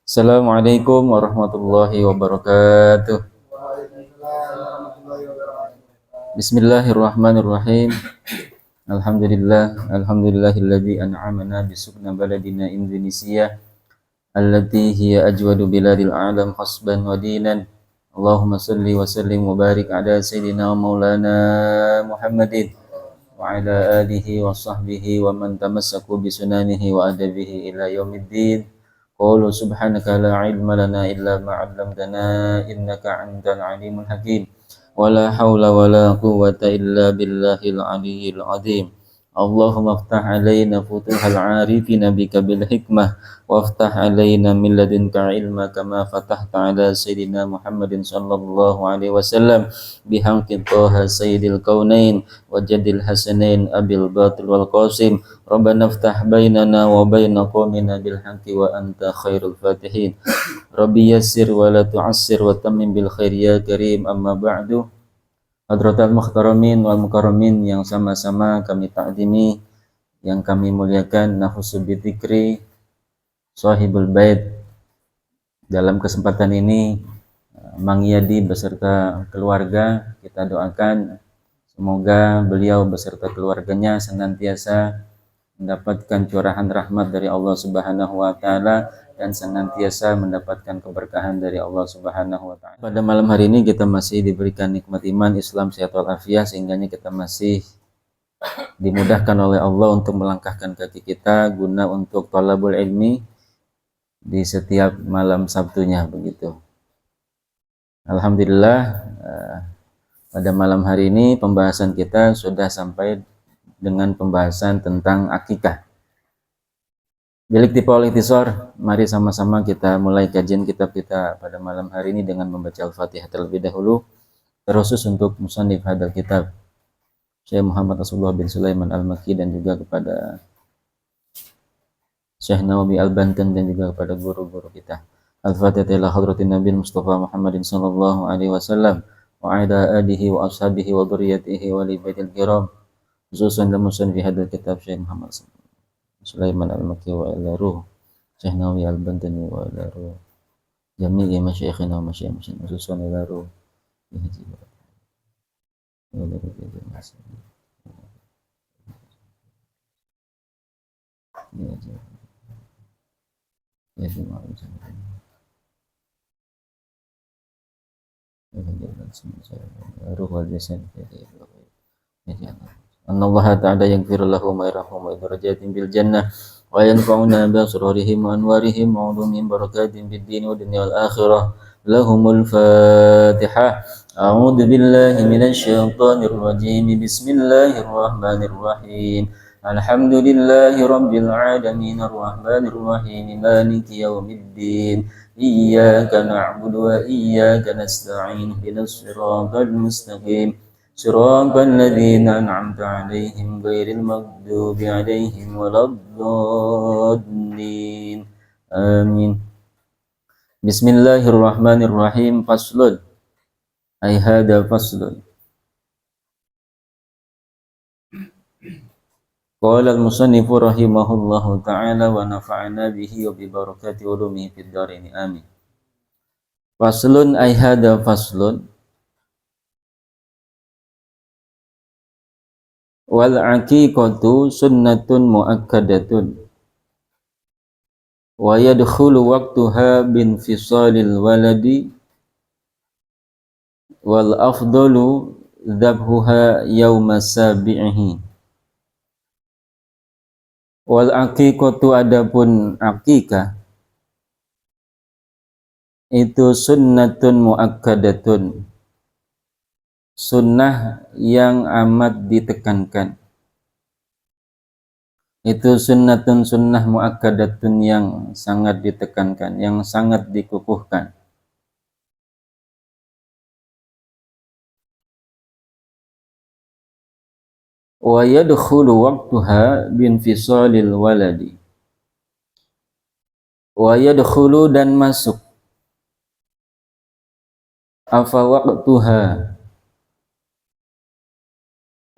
Assalamualaikum warahmatullahi wabarakatuh. Bismillahirrahmanirrahim. Alhamdulillahilladzi an'amana bisukna baladina Indonesia allati hiya ajwadu biladil alam hasban wa dinan. Allahumma salli wa sallim wa barik ala sayyidina wa maulana Muhammadin wa ala alihi wa sahbihi wa man tamassaku bisunanihi wa adabihi ila yaumiddin. Qulu subhanaka la ilma lana illa ma 'allamtana innaka antal alimul hakim. Wala haula wala quwwata illa billahil aliyyil azim. Allahumma iftah alaina futuhal arifina bika bil hikmah waftah alaina min ladunka ilma kama fatahta ala sayyidina Muhammadin sallallahu alaihi wasallam bihaqqi Taha sayyidil kaunain wa jadil hasanain abil batil wal qasim. Rabbana iftah bainana wa baina qaumina bil haqqi wa anta khairul fatihin. Rabbi yassir wa la tu'assir wa tammim bil khair ya karim. Amma ba'du. Hadratal muhtaramin wal mukarramin yang sama-sama kami ta'zimi, yang kami muliakan, nafusu bidzikri sahibul bait. Dalam kesempatan ini Mang Yadi beserta keluarga, kita doakan semoga beliau beserta keluarganya senantiasa mendapatkan curahan rahmat dari Allah Subhanahu wa taala dan senantiasa mendapatkan keberkahan dari Allah Subhanahu wa taala. Pada malam hari ini kita masih diberikan nikmat iman, Islam, sehat walafiat, sehingga kita masih dimudahkan oleh Allah untuk melangkahkan kaki kita guna untuk thalabul ilmi di setiap malam Sabtunya begitu. Alhamdulillah, pada malam hari ini pembahasan kita sudah sampai dengan pembahasan tentang akikah. Bilik tipe al-ikhtisar, mari sama-sama kita mulai kajian kitab kita pada malam hari ini dengan membaca Al-Fatihah terlebih dahulu, terkhusus untuk musannif hadal kitab Syekh Muhammad Rasulullah bin Sulaiman Al-Makki, dan juga kepada Syekh Nawawi Al-Banten, dan juga kepada guru-guru kita. Al-Fatihah ila hadratin Nabi Mustafa Muhammadin sallallahu alaihi wasallam wa ala alihi wa ashabihi wa dzurriyyatihi wa li baitil kiram, khususan dalam musannif hadal kitab Syekh Muhammad Sulaiman Al-Makki wa ila ruh Syekh Nawawi Al-Bantani wa ila ruh jami'i masyayikhina wa masyayikhina khususan ila ruh ruh wal jasad Anna Allah ta'ala yaghfir lahu ma yarhamu wa darajatin bil jannah wa yanfa'una bi asrarihim wa anwarihim wa ulumihim barakatin fid din wa dunya wal akhirah. Lahumul Fatihah. A'udzu billahi minasy syaithanir rajim. Bismillahirrahmanirrahim. Alhamdulillahi rabbil alamin arrahmanir rahim maliki yaumiddin. Iyyaka na'budu wa iyyaka nasta'in ihdinas siratal mustaqim. صراط الذين أنعمت عليهم غير المغضوب عليهم ولا الضالين آمين. Bismillahirrahmanirrahim. Faslun, ay hada faslun. Qala al-musannifu rahimahullahu ta'ala wa nafa'ana bihi wa bi barakati ulumihi fid dharain amin. Faslun, ay hada faslun. Wal aqiqatu sunnatun muakkadatun wa yadkhulu waqtuha bin fisalil waladi wal afdalu dhabhuha yawma sabi'ihi. Wal aqiqatu, adapun aqiqah itu sunnatun muakkadatun, sunnah yang amat ditekankan. Itu sunnatun, sunnah muakkadatun yang sangat ditekankan, yang sangat dikukuhkan. Wa yadkhulu waqtuha binfisalil waladi. Wa yadkhulu, dan masuk, apa waqtuha,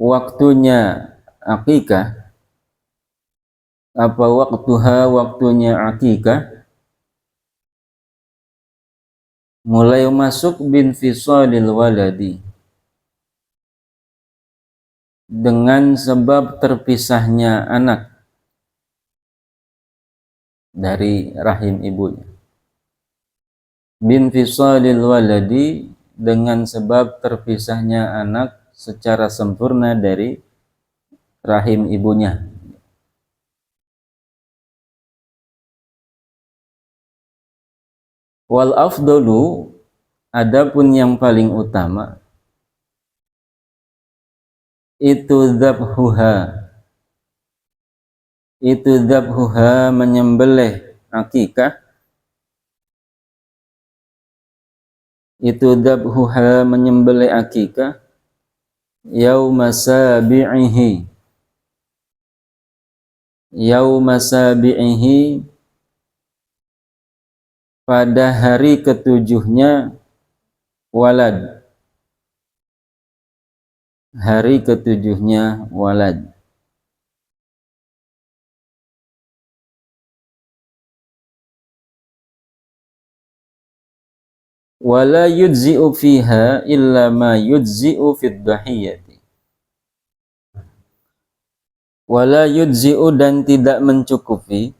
waktunya akikah, apa waktuha, waktunya akikah, mulai masuk binfisalil waladi, dengan sebab terpisahnya anak dari rahim ibunya. Binfisalil waladi, dengan sebab terpisahnya anak secara sempurna dari rahim ibunya. Wal afdalu, adapun yang paling utama, itu dzabhuha menyembelih akikah, yauma sabi'ihi, pada hari ketujuhnya walad, wala yujzi'u fiha illa ma yujzi'u fid dhahiyyati, wala yujzi'u, dan tidak mencukupi,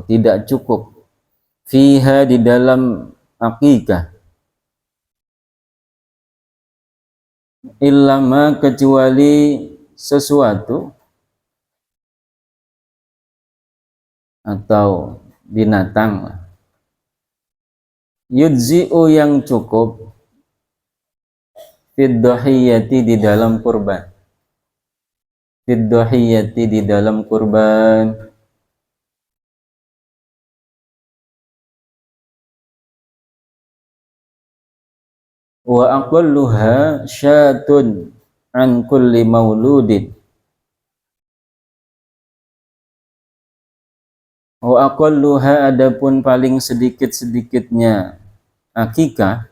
tidak cukup, fiha, di dalam akikah, illa ma, kecuali sesuatu atau binatang, yujzi'u, yang cukup, fid dhahiyyati, di dalam kurban, wa aqalluha syatun an kulli mauludin, wa aqalluha, adapun paling sedikit-sedikitnya akikah,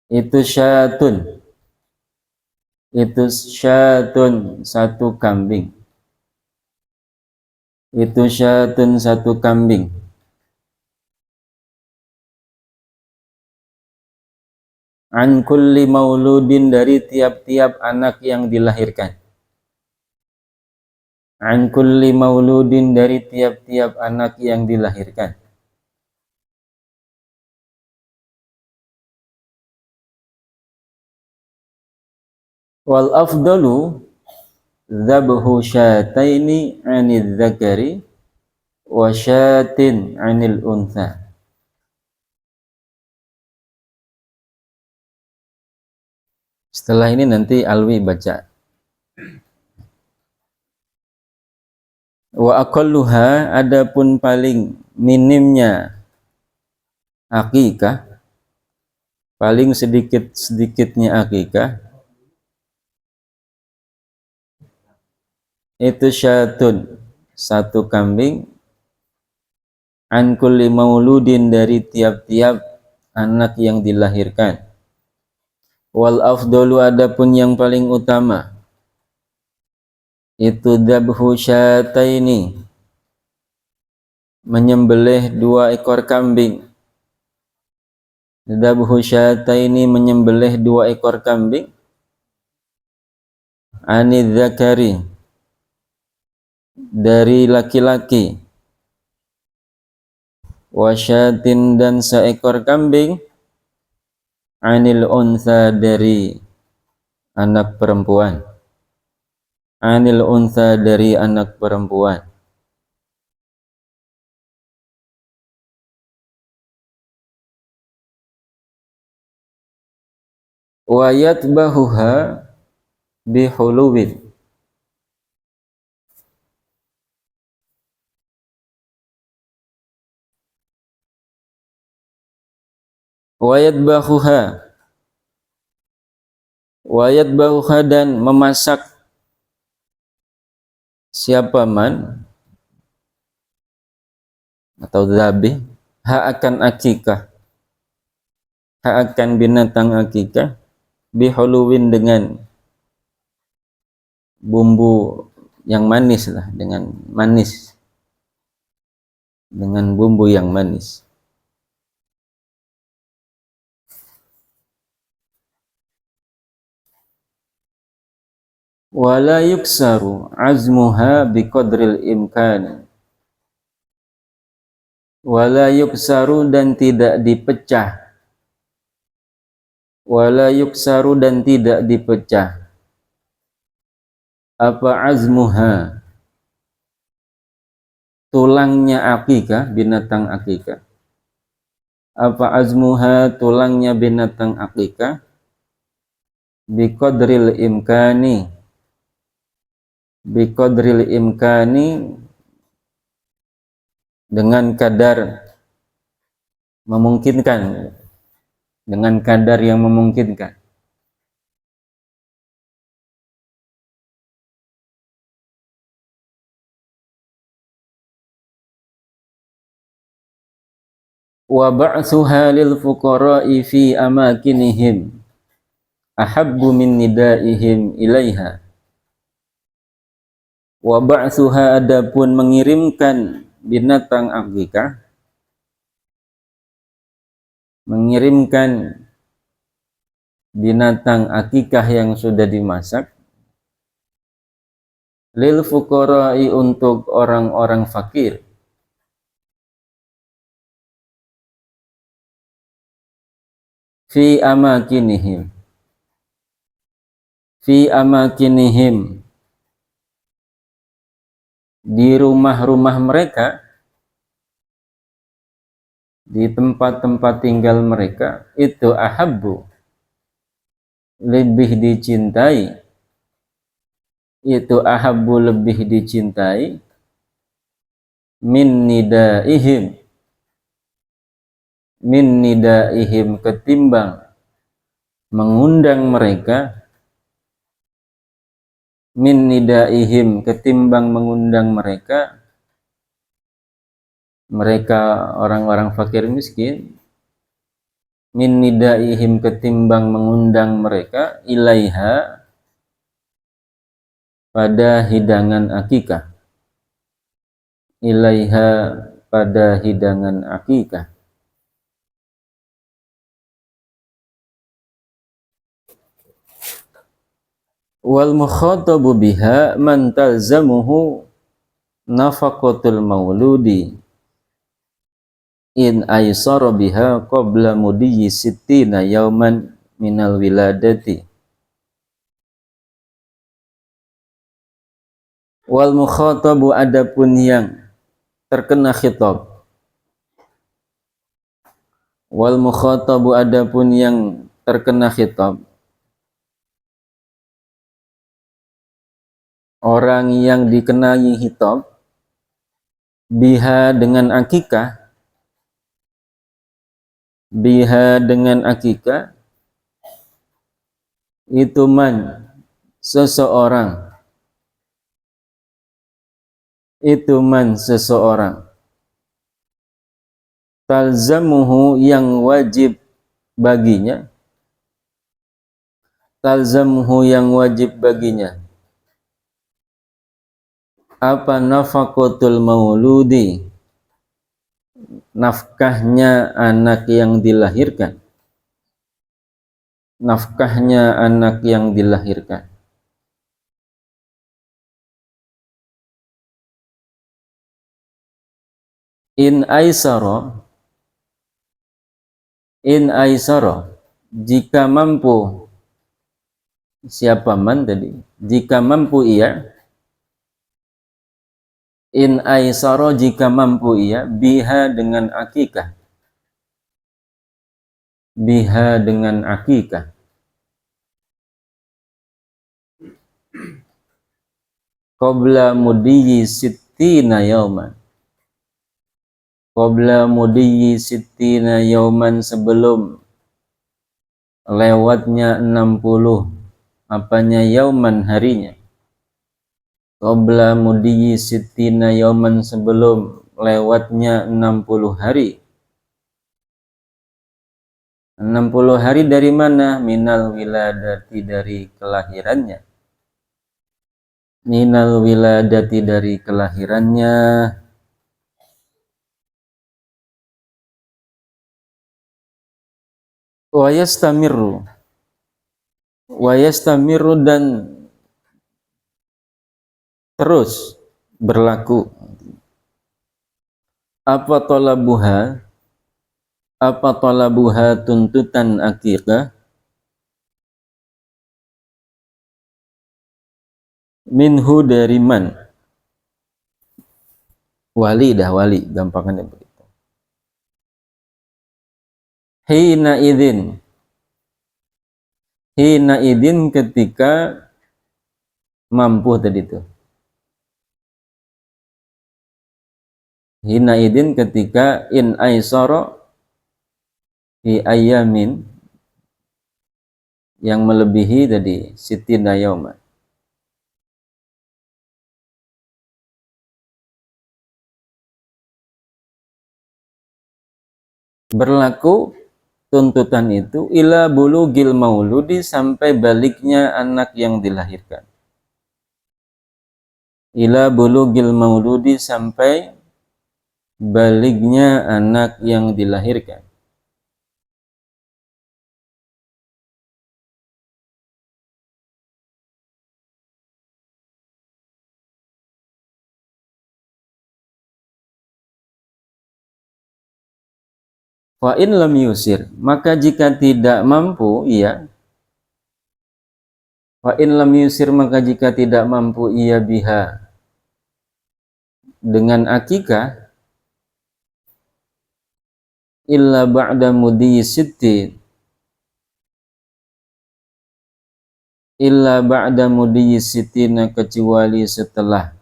itu syatun satu kambing, an kulli mauludin, dari tiap-tiap anak yang dilahirkan, wal afdalu dzabhu syataini 'anil dzakari wa syatin 'anil untha. Setelah ini nanti Alwi baca. Wa aqalluha, adapun paling minimnya akikah, paling sedikit-sedikitnya akikah, itu syatun satu kambing, an kulli mauludin, dari tiap-tiap anak yang dilahirkan. Wal afdalu, adapun yang paling utama, itu dzabhu syataini, menyembelih dua ekor kambing, anidz zakari, dari laki-laki, wasyatin, dan seekor kambing, anil untha, dari anak perempuan, wa yatbahuha bihuluwin, dan memasak siapa man atau dzabih, akan binatang akikah, bihuluwin, dengan bumbu yang manis lah, dengan bumbu yang manis. Wala yuksaru azmuha biqadril imkani. Wala yuksaru dan tidak dipecah. Wala yuksaru dan tidak dipecah. Apa azmuha? Tulangnya akikah, binatang akikah. Apa azmuha? Tulangnya binatang akikah. Biqadril imkani. Biqadril imkani, dengan kadar memungkinkan, dengan kadar yang memungkinkan. Wa ba'thuha lil fuqara'i fi amakinihim ahabbu min nidaihim ilaiha. Wa ba'thuha, adapun mengirimkan binatang akikah, mengirimkan binatang akikah yang sudah dimasak, lil fuqara'i, untuk orang-orang fakir, fi amakinihim, fi amakinihim, di rumah-rumah mereka, di tempat-tempat tinggal mereka, itu ahabbu, lebih dicintai, itu ahabbu, lebih dicintai, min nidaihim, min nidaihim, ketimbang mengundang mereka, min nidaihim, ketimbang mengundang mereka, mereka orang-orang fakir miskin, min nidaihim, ketimbang mengundang mereka, ilaiha, pada hidangan akikah, ilaiha, pada hidangan akikah. Wal mukhatabu biha man talzamuhu nafaqatul mauludi in aysara biha qabla mudiyyi sittina yauman minal wiladati. Wal mukhatabu, adapun yang terkena khitab, wal mukhatabu, adapun yang terkena khitab, orang yang dikenai khitab, biha, dengan akikah, biha, dengan akikah, itu man, seseorang, itu man, seseorang, talzamuhu, yang wajib baginya, talzamuhu, yang wajib baginya, apa, nafaqatul mauludi, nafkahnya anak yang dilahirkan, nafkahnya anak yang dilahirkan. In aisara, in aisara, jika mampu, siapa man tadi, jika mampu ia, in aisara, jika mampu ia, biha, dengan akikah, biha, dengan akikah, qabla mudiyyi sittina yauman, qabla mudiyyi sittina yauman, sebelum lewatnya 60, apanya, yauman, harinya, qabla mudiyyi sittina yauman, sebelum lewatnya 60 hari. 60 hari dari mana? Minal wiladati, dari kelahirannya. minal wiladati dari kelahirannya, wa yastamiru dan terus berlaku, apa talabuha tuntutan akikah, minhu dari man, wali gampangannya begitu. Hina idin ketika mampu tadi itu. Hina idin ketika in aisara fi ayamin, yang melebihi tadi sitina yauma. Berlaku tuntutan itu ila bulugil mauludi, sampai baliknya anak yang dilahirkan. Ila bulugil mauludi, sampai baliknya anak yang dilahirkan. Wa in lam yusir, maka jika tidak mampu ia, wa in lam yusir, maka jika tidak mampu ia biha dengan akikah, illa ba'da mudhi sittin, illa ba'da mudhi sittina, kecuali setelah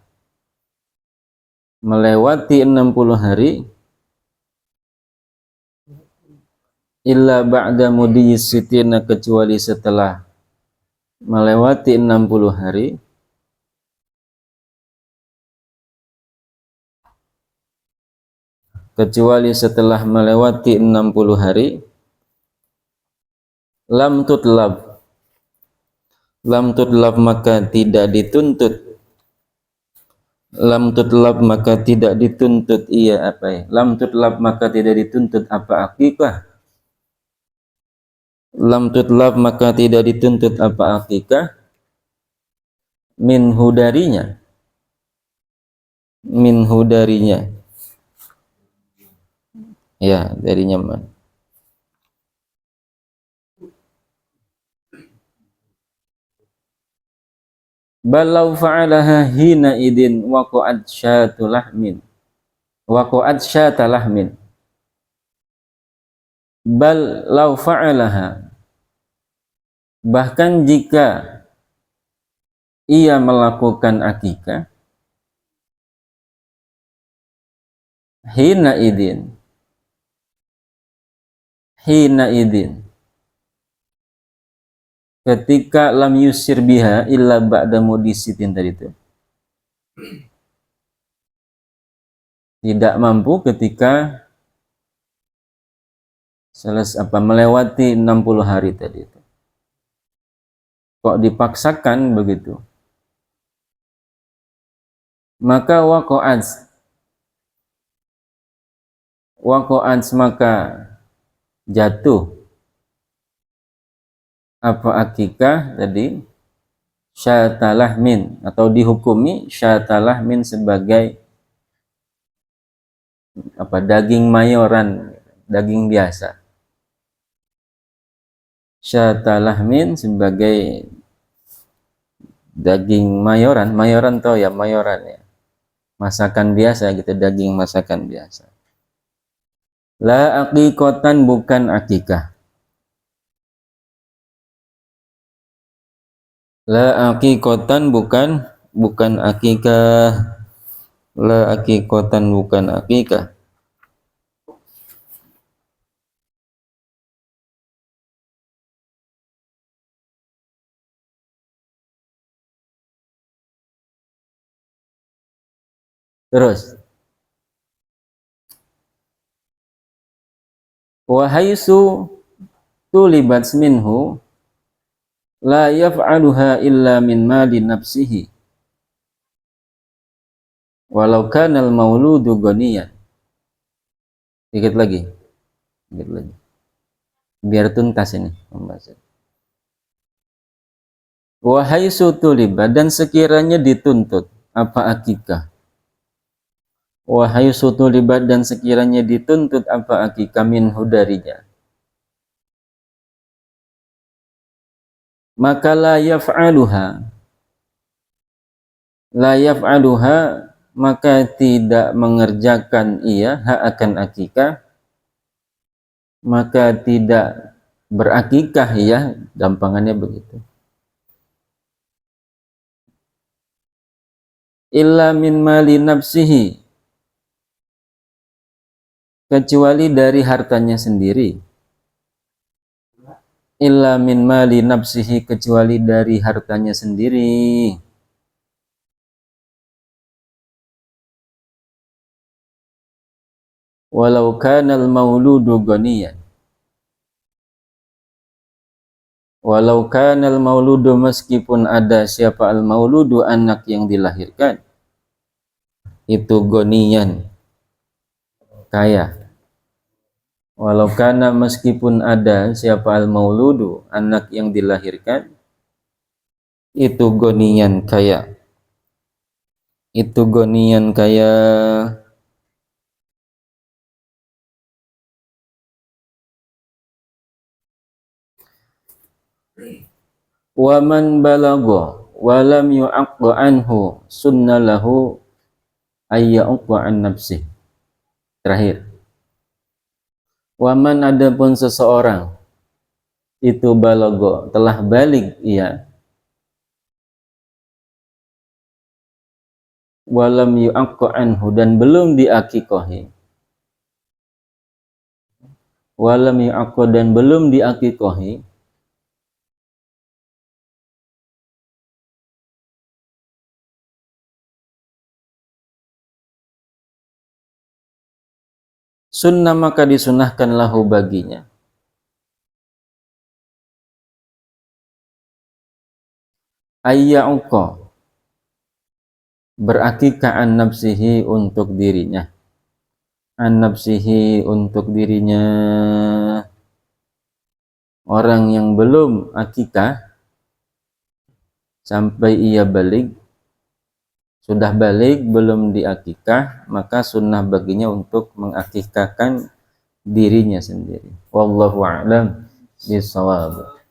melewati 60 hari, illa ba'da mudhi sittina, kecuali setelah melewati 60 hari, kecuali setelah melewati 60 hari, lam tutlab maka tidak dituntut, lam tutlab maka tidak dituntut ia apa ya, lam tutlab maka tidak dituntut apa akikah, lam tutlab maka tidak dituntut apa akikah, minhu darinya, ya darinya man. Balau fa'alaha hina idin waqa'at syatu lahmin, waqa'at syata lahmin. Bal lau fa'alaha, bahkan jika ia melakukan akikah, hina idin ketika lam yusir biha illa ba'da mudisitin tadi itu, tidak mampu ketika melewati 60 hari tadi itu. Kok dipaksakan begitu? Maka waqa'at maka jatuh apa akikah tadi, syatalah min, atau dihukumi syatalah min sebagai apa, daging mayoran, daging biasa. Syatalah min sebagai daging mayoran tau ya, mayoran ya, masakan biasa gitu, daging masakan biasa. La aqiqatan, bukan akikah. La aqiqatan, bukan akikah. La aqiqatan, bukan akikah. Terus wa haitsu tulibat minhu la yaf'aluha illa min mali nafsihi, Walau kanal mauludu ghaniyan. Dikit lagi. Dikit lagi. Biar tuntas ini pembahasan. Wahai sutuliba, dan sekiranya dituntut apa akikah. Wahai sutuliba, dan sekiranya dituntut apa akikah minhu darinya. Maka la yaf'aluha. La yaf'aluha, maka tidak mengerjakan ia akan akikah, maka tidak berakikah ya, gampangannya begitu. Illa min mali nafsihi, kecuali dari hartanya sendiri. Illa min mali nafsihi, kecuali dari hartanya sendiri. Walau kanal mauludu ghaniyan. Walau kanal mauludu, meskipun ada siapa al mauludu, anak yang dilahirkan, itu ghaniyan, kaya. Walau kana, meskipun ada siapa al mauludu, anak yang dilahirkan, itu ghaniyan, kaya. Itu ghaniyan, kaya. Waman balagha walam yu'aqqa anhu sunnalahu ayya'aqqa an nafsih. Terakhir. Waman, adapun seseorang itu balagha, telah balik ia, walam yu'aqqa anhu, dan belum diakikohi. Walam yu'aqqa, dan belum diakikohi. Sunnah, maka disunahkan lahu baginya. Ayya'uqa, berakikah an nafsihi, untuk dirinya. An nafsihi, untuk dirinya. Orang yang belum akikah sampai ia balik, sudah balik belum diakikah, maka sunnah baginya untuk mengakikahkan dirinya sendiri. Wallahu a'lam bishawab.